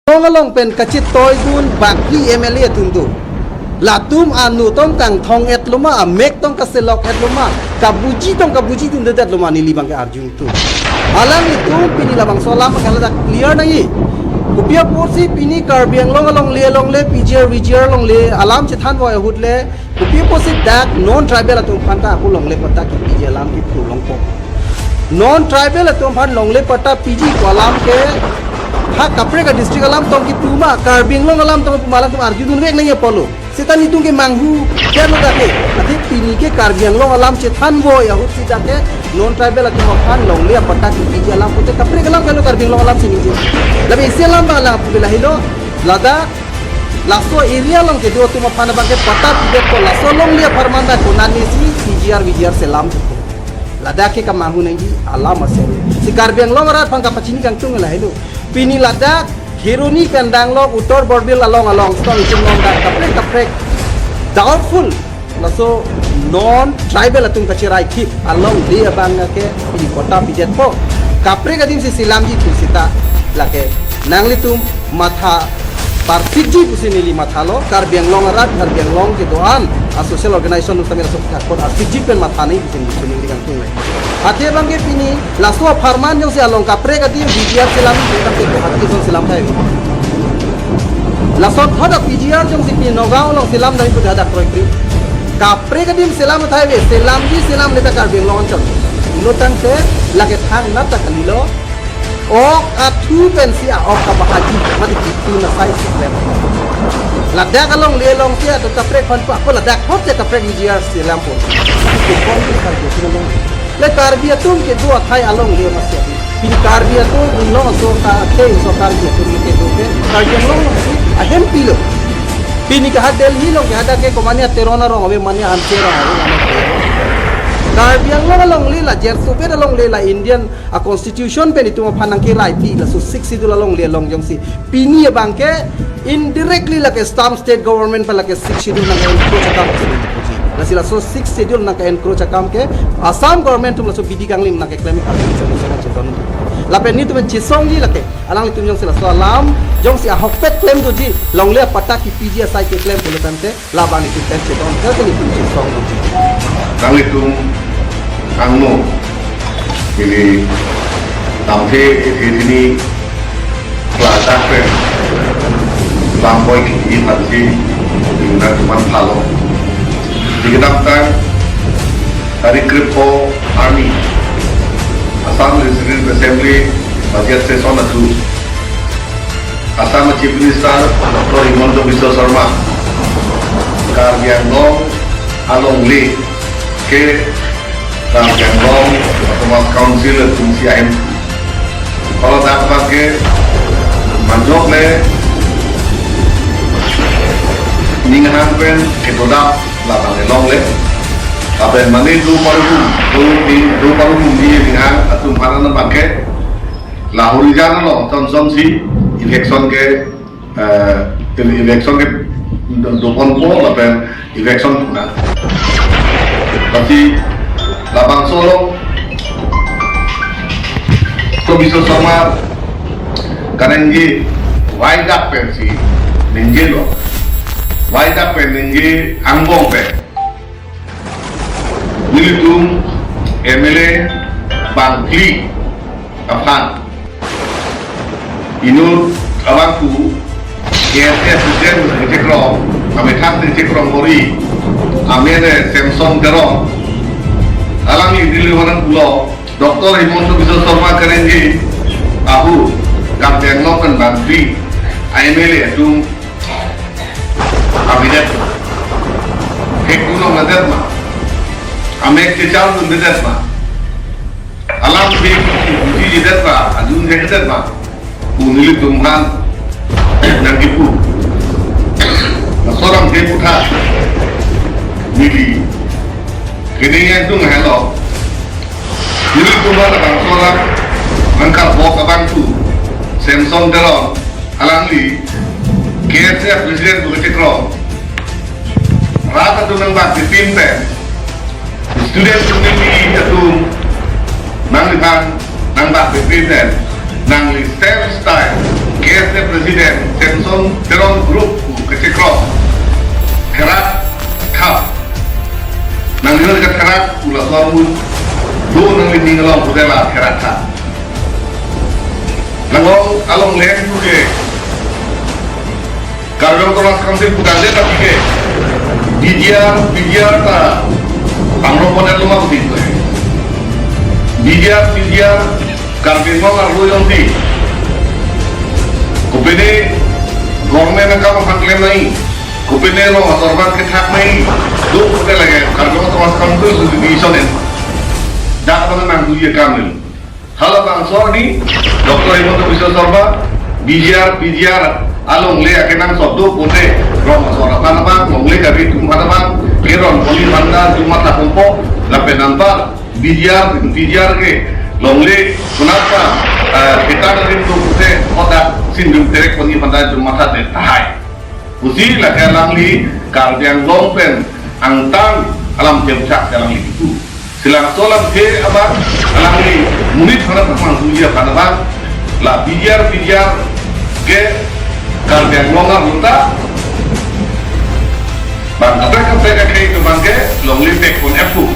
Long pen kacit toy dun bakli MLA tundu. Latum anu tong kang thong et luma mek tong kaselok et luma kabuji tundu dat luma nili bang Arjun tu. Alang itu pini labang solam kalau dah clear nai. Kupia porsi pini karbiang long le PGR long le alam cethan boy hud le. Kupia porsi dak non tribal atum phanta aku long le pata ki PG alam ki phu long po. Non tribal atum phan long le pata PG ko alam ke ha kapre ka district alam tong ki puma karbiang long alam tong pumalang tum Arjun wek nai polo. Setan itu ke manghu kya lo dake ati pini ke karbiang long alam cethan boy hud si dake non tribal atum phan long le pata ki PG alam ko te kapre kalam kalau karbiang long alam sini je. Labi Islam bala pula hilo lada laso area long ke dua tu mapana bangke pata tidak ko laso long lia farmanda ko nani si PGR selam tu lada ke kamahu nangi alam asere si karbiang long rat pangka pacini kang tung lah hilo pini lada heroni kandang long utor borbil along stong jung long dak kapre doubtful laso non tribal atung kacirai ki along dia bangga ke pini kota pijet po kapre kadim si silam ji tu sita lake nangli tum matha partiji pusinili matha lo karbiang long arat karbiang long ke doan a social organization utami rasok kon partiji pen matha nei pusinili kang tung lai hati bangge pini laso farman jong si along kapre kati PGR selam tang ke hati jong selam thai laso thada PGR jong si pini nogao long selam dai pu dada kroikri kapre kati selam thai ve selam ji selam leta karbiang long chon ino tang ke lake thang na ta kalilo ok atu pensia ok kabahaji mati itu na sai sistem ladak kalong lelong tia to kapre kon pa ko ladak hot te kapre PGR selam pun ko kon ka jo sinong le karbia tum ke dua thai along le masya pin karbia tu no so ka ke so karbia tu ke do ke karbia long ahem pilo pini ka Delhi long ke ada ke komania terona rong ave mania antera karbiang long lela jersu pe long lela Indian a constitution pe ni tu phanang ke right pi la su 6 idul long le long jong si pini bangke indirectly la ke state government pa la ke 6 idul nang encroach akam la sila so 6 idul nang encroach akam ke Assam government tu la so bidi kang lim nang ke claim la pe ni tu chisong ji la ke alang li tu jong sila so alam jong si a hokpet claim tu ji long le pata ki PG sai ke claim tu tante la bang ni tu ten che don ke ni tu chisong ji kang litung angno ini tampe ini kelasa pe lamboy ini masih dengan cuma halo dikenalkan dari Crypto Army Assam Legislative Assembly Budget Session itu Assam Chief Minister Dr. Himanta Biswa Sarma Karbiang Long Along Lee ke Karbiang Long Thomas Council fungsi AM kalau tak pakai manjok le ningan pen itu dah lapang long le tapi mana itu paru dia dengan atum paran pakai lahuri jalan lo tonson si election ke dupon po apa election puna tapi labang solo to bisa sama karena ini wide up pensi ninje lo wide up ninje angbong pe militum MLA Bangkli Afan Inut awakku KSS Presiden Cekrong kami khas di Cekrong Kori Amene Samsung Terong alami dilihanan pulau Dr. Himanta Biswa Sarma Kerenji Ahu Karbiang Long dan Bangkli MLA itu Kabinet Hekuno Nadat Ma Amek kecau tu dekat ma, alam big uji dekat ma, adun dekat ma, unili tumhan nagipu, seorang deputat, mili, kini yang tu hello, mili tumhan abang seorang angkat bok abang tu, Samsung terong, alam li, KSF Presiden tu kecekrom, rata tu nang bak dipinten. Student community itu nang liban nang bak presiden nang li style KSA Presiden Samson Terong Group kecekrok kerak kap nang dia dekat kerak ulah lamun do nang lini ngelong kudela kerak kap langong along leh juga karena Thomas Kamsil bukan dia tapi ke bijar ta pangro model rumah begitu bijar karena memang royong ti kupene government na kam hanglem nahi kupene no sorban ke thak nahi do kute lage kargo Thomas Kamsil di sonen dak bana nang duye kamil hala bang sordi Dr. Himanta Biswa Sarma bijar along le akenang sobdo pone rom sora panabang mongle kari tum panabang keron poli banda cuma tak kompo lape nampak bijar ke longle kenapa kita dari itu pute otak sindung terek poni banda cuma tak tahai usi lah kalang li kardiang lompen angtang alam jemcak dalam itu silang solam ke abang alang li munit mana teman suya panabang lah bijar ke kardiang longa buta bang apa kayak itu bangke longli pek pun epu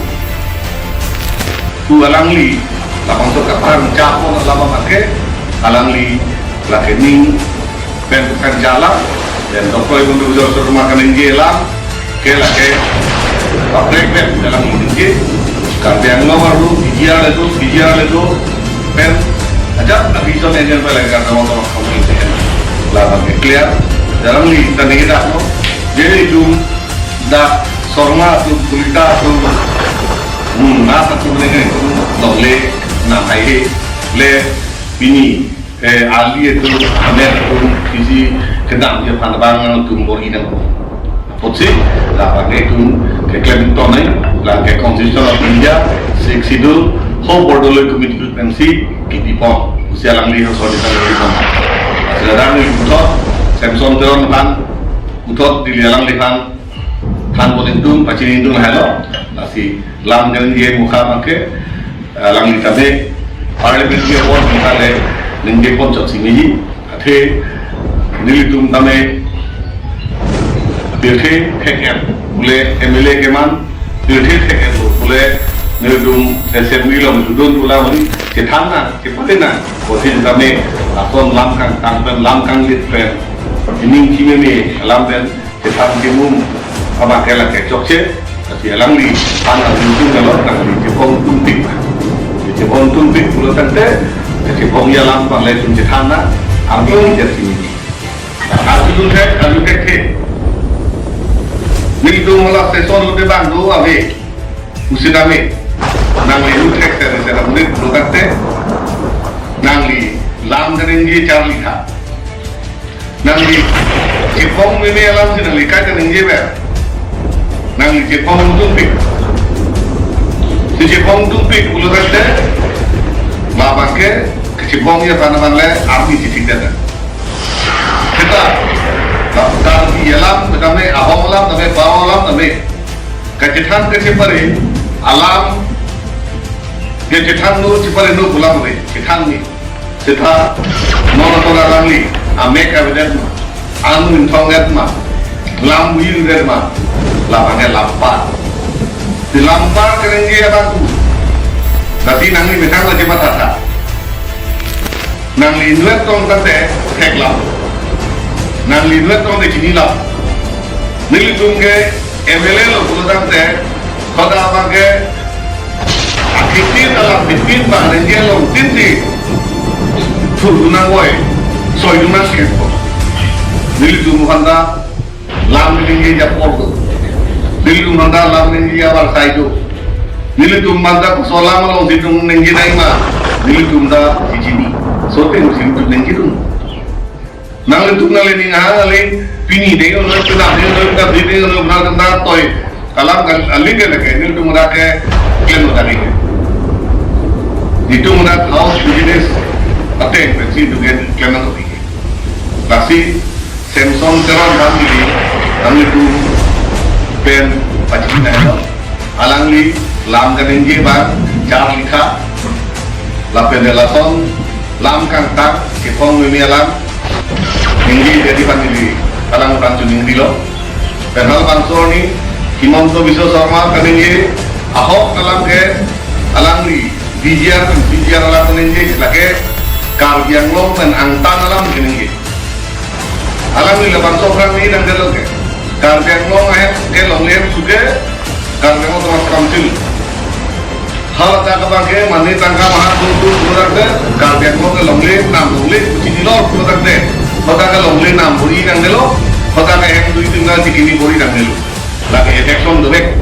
tu alangli lapang sok kapan capon lama bangke alangli lakening pen jalan dan toko ibu tu rumah kaning gelang ke lake pabrek pen dalam ini kardiang longa lu bijar itu pen aja nak bisa nengel balik karena orang kamu ini lah bangke clear dalam ni tadi kita no jadi itu dak sorma tu kulita tu nasa tu dengan itu nole na hai le bini ali itu amer tu kisi kedam dia panabang tu mori nang potsi lah bangke tu ke Clemento nai lah ke Constitution of India Sidul ho bordole committee tu MC kitipon usia lang li so di tanah sekarang ni utot Samson Terong kan utot dilialang lihan kan boleh tung pacin indung halo nasi lam jalan dia muka make lang li tabe parliament dia pun misalnya nengge pun cok sini ate nilitung tame birke hekem boleh MLA keman birke hekem boleh nilitung assembly lo mudun pula mari cetana cepatena posisi tame akon lamkang tangpen lamkang litren ini kini ni lampen cetan timum apa kela kecokce tapi alang li panah tuntung kalau nang li cepong tuntik pulau tante cepong ya lampang le tun cetana ambil di sini aku tu saya kalau keke ni tu malah seson lebih bantu abe usidame nang li lu kek saya menit pulau tante nang li lam keringi Charlie ha nangi Jepang ini alam sih nangi kaya keringi ber nangi Jepang tumpik si Jepang tumpik ulu rete labangke ke Jepang ya tanaman le arti cincin dada kita daftar di alam kami ahong alam kami bawah alam kami kecetan kecepare alam dia cetan nu cepare nu pulang we cetan ni kita monotola lagi amek abedan anu intonget ma lam wil der ma lapangnya lampar di lampar kerengge apa tu tapi nangi metang lagi matata nangi nuet tong kate tek lam nangi nuet tong de sini lam nili tungge MLA lo pulutan te kota abangke akitin dalam bitin ma rengge lo tinti Tunang boy, soy tunang skepo. Nili tumanda lam ningi japor. Nili tumanda lam ningi awal saido. Nili tumanda solam lo situng ningi naima. Nili tumda hijini. Sote musim tu ningi tum. Nang tu nale ninga nale pini deh. Nale tu nale nale tu dini nale nale tanda toy. Kalam kal alinge lagi. Nili tumda ke kleno tadi. Itu muda house business. Aten pensi dengan kenan itu. Kasi Samson Terong kami itu pen pacin itu. Alangli lam kanenge bang jar likha. Lapen delason lam kang tak kepong mimi alam ninggi jadi pandiri kalang kancu ninggi lo penal kansor ni Himanto Biswa Sarma kaninggi Ahok kalang ke alangri bijar alam kaninggi lake Karbiang Long dan Angtan alam kaninggi alangri laban sobrang ni dan gelo ke Karbiang Long ke long lem suge Karbiang Long Thomas Council hal tak kepakai mani tangka mahal tuntut produk deh Karbiang Long ke long lem nam long lem kucing lor produk deh kota ke long lem nam buri nang delo kota ke yang tu tinggal di kini buri nang delo lagi efek som dobek